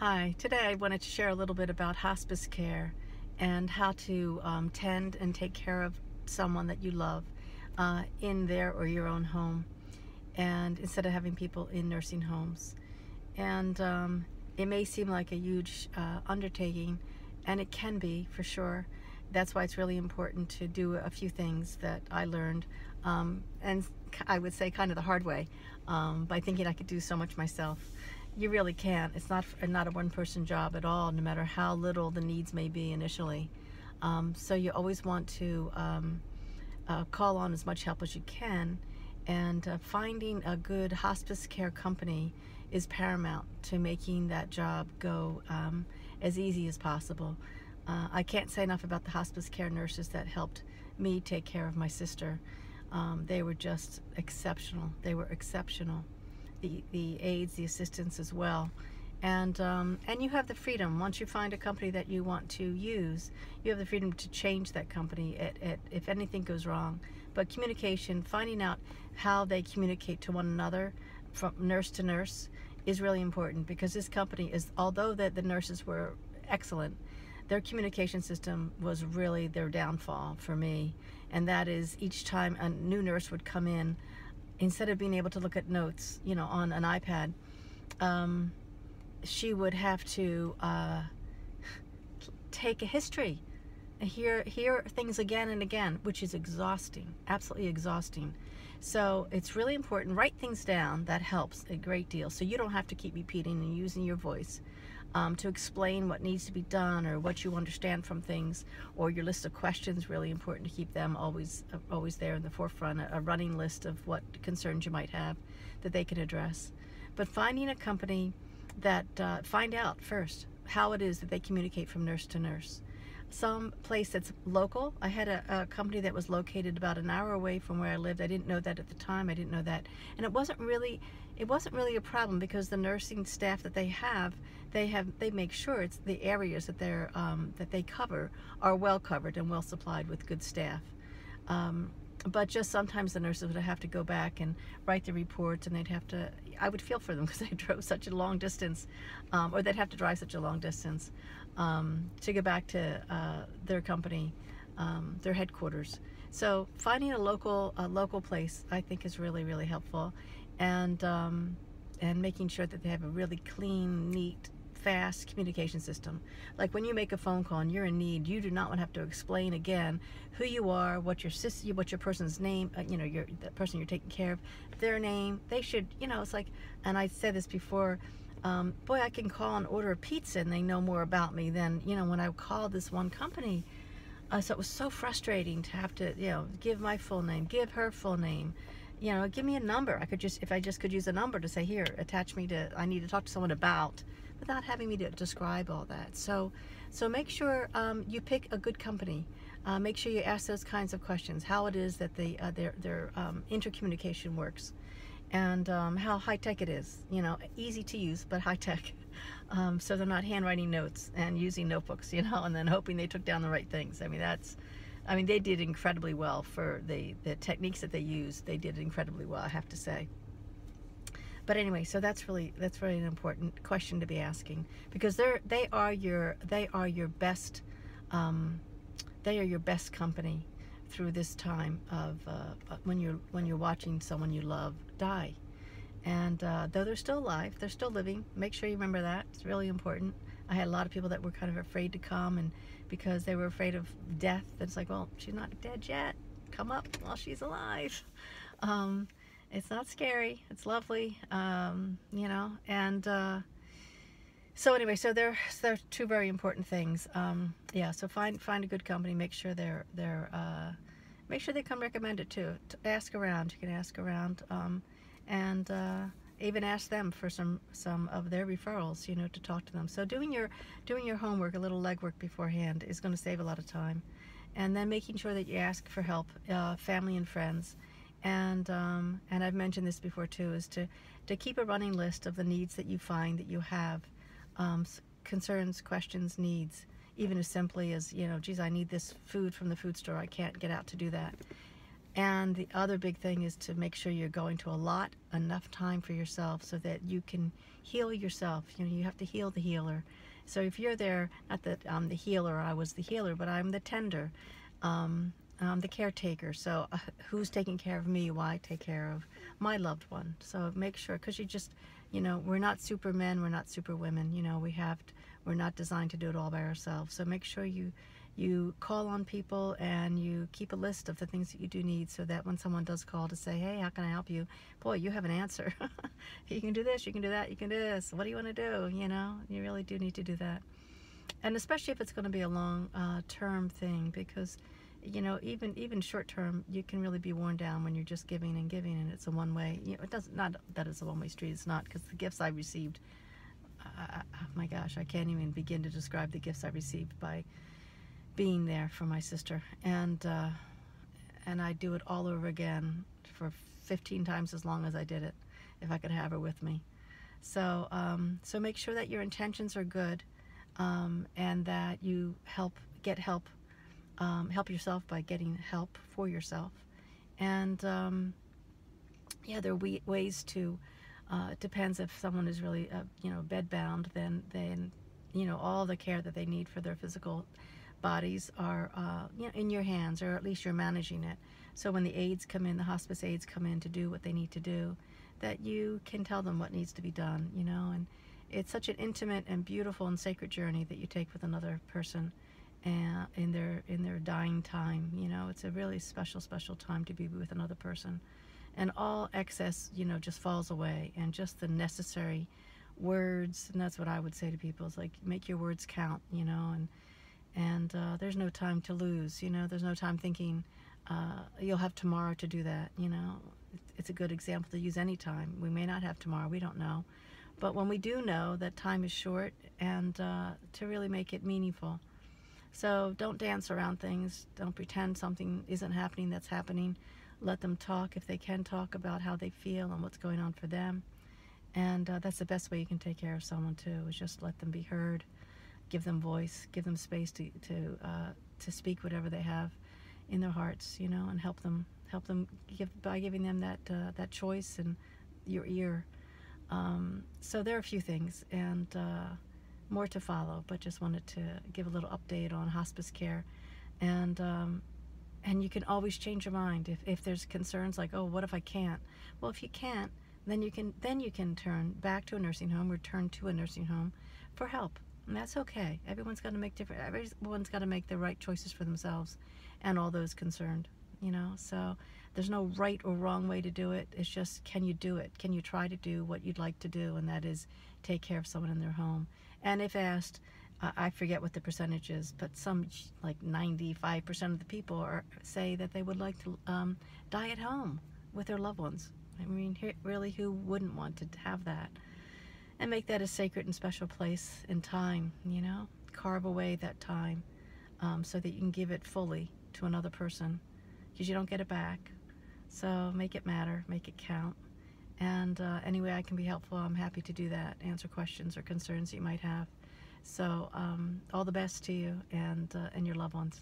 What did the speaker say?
Hi, today I wanted to share a little bit about hospice care and how to tend and take care of someone that you love in their or your own home, and instead of having people in nursing homes. And it may seem like a huge undertaking, and it can be for sure. That's why it's really important to do a few things that I learned, and I would say kind of the hard way, by thinking I could do so much myself. You really can't. It's not a one-person job at all, no matter how little the needs may be initially. So you always want to call on as much help as you can, and finding a good hospice care company is paramount to making that job go as easy as possible. I can't say enough about the hospice care nurses that helped me take care of my sister. They were just exceptional. They were exceptional. The aides, the assistants as well. And you have the freedom. Once you find a company that you want to use, you have the freedom to change that company if anything goes wrong. But communication, finding out how they communicate to one another from nurse to nurse, is really important, because this company is, although the nurses were excellent, their communication system was really their downfall for me. And that is, each time a new nurse would come in, instead of being able to look at notes, on an iPad, she would have to take a history and hear things again and again, which is exhausting, absolutely exhausting. So it's really important. Write things down. That helps a great deal, so you don't have to keep repeating and using your voice to explain what needs to be done or what you understand from things, or your list of questions. Really important to keep them always there in the forefront, a running list of what concerns you might have that they can address. But finding a company that find out first how it is that they communicate from nurse to nurse. Some place that's local. I had a company that was located about an hour away from where I lived. I didn't know that at the time. I didn't know that, and it wasn't really a problem, because the nursing staff that they make sure it's the areas that that they cover are well covered and well supplied with good staff. But just sometimes the nurses would have to go back and write the reports, and I would feel for them, because they drove such a long distance, or they'd have to drive such a long distance to get back to their company, their headquarters. So finding a local place, I think, is really, really helpful, and making sure that they have a really clean, neat, fast communication system. Like when you make a phone call and you're in need, you do not want to have to explain again who you are, what your person's name, the person you're taking care of, their name. They should, it's like, and I said this before, boy, I can call and order a pizza and they know more about me than, when I called this one company. So it was so frustrating to have to, give my full name, give her full name, give me a number. If I just could use a number to say, here, attach me to, I need to talk to someone about, without having me to describe all that. So make sure you pick a good company. Make sure you ask those kinds of questions, how it is that their intercommunication works, and how high-tech it is, easy to use, but high-tech. So they're not handwriting notes and using notebooks, and then hoping they took down the right things. They did incredibly well for the techniques that they used. They did incredibly well, I have to say. But anyway, so that's really an important question to be asking, because they are your best company through this time of when you're watching someone you love die. And though they're still alive, they're still living. Make sure you remember that. It's really important. I had a lot of people that were kind of afraid to come, and because they were afraid of death, it's like, well, she's not dead yet. Come up while she's alive. It's not scary. It's lovely, and so anyway, so there are two very important things. So find a good company. Make sure make sure they come recommended too. Ask around. You can ask around, and even ask them for some of their referrals, to talk to them. So doing your homework, a little legwork beforehand, is going to save a lot of time. And then making sure that you ask for help, family and friends. And I've mentioned this before too, is to keep a running list of the needs that you find that you have, concerns, questions, needs, even as simply as, geez, I need this food from the food store. I can't get out to do that. And the other big thing is to make sure you're going to allot enough time for yourself so that you can heal yourself. You know, you have to heal the healer. So if you're there, not that I'm the healer, I was the healer, but I'm the tender, I'm the caretaker. So who's taking care of me while I take care of my loved one? So make sure, because you just, you know, we're not supermen, we're not superwomen. You know, we're not designed to do it all by ourselves. So make sure you call on people and you keep a list of the things that you do need, so that when someone does call to say, hey, how can I help you? Boy, you have an answer. You can do this, you can do that, you can do this. What do you want to do? You know, you really do need to do that. And especially if it's going to be a long term thing, because, you know, even short term, you can really be worn down when you're just giving and giving, and it's a one-way, you know, it doesn't, not that it's a one-way street, it's not, because the gifts I received, oh my gosh, I can't even begin to describe the gifts I received by being there for my sister, and I'd do it all over again for 15 times as long as I did it, if I could have her with me. So so make sure that your intentions are good, and that you help yourself by getting help for yourself. And yeah, there are ways to, it depends if someone is really you know, bedbound, then you know, all the care that they need for their physical bodies are you know, in your hands, or at least you're managing it. So when the aides come in, the hospice aides come in to do what they need to do, that you can tell them what needs to be done, you know. And it's such an intimate and beautiful and sacred journey that you take with another person, and in their dying time. You know, it's a really special time to be with another person, and all excess, you know, just falls away, and just the necessary words. And that's what I would say to people, is like, make your words count, you know. And there's no time to lose, you know. There's no time thinking you'll have tomorrow to do that, you know. It's a good example to use any time. We may not have tomorrow, we don't know. But when we do know that time is short, and to really make it meaningful. So don't dance around things. Don't pretend something isn't happening that's happening. Let them talk, if they can talk, about how they feel and what's going on for them. And that's the best way you can take care of someone too, is just let them be heard. Give them voice, give them space to speak whatever they have in their hearts, you know, and help them by giving them that choice and your ear. So there are a few things, and more to follow, but just wanted to give a little update on hospice care. And you can always change your mind if there's concerns like, oh, what if I can't? Well, if you can't, then you can turn back to a nursing home, or turn to a nursing home for help. And that's okay. Everyone's got to make the right choices for themselves and all those concerned, you know. So there's no right or wrong way to do it. It's just, can you do it? Can you try to do what you'd like to do, and that is take care of someone in their home? And if asked, I forget what the percentage is, but some, like 95% of the people say that they would like to die at home with their loved ones. I mean, really, who wouldn't want to have that? And make that a sacred and special place in time, you know. Carve away that time, so that you can give it fully to another person, because you don't get it back. So make it matter, make it count. And any way I can be helpful, I'm happy to do that, answer questions or concerns you might have. So all the best to you and your loved ones.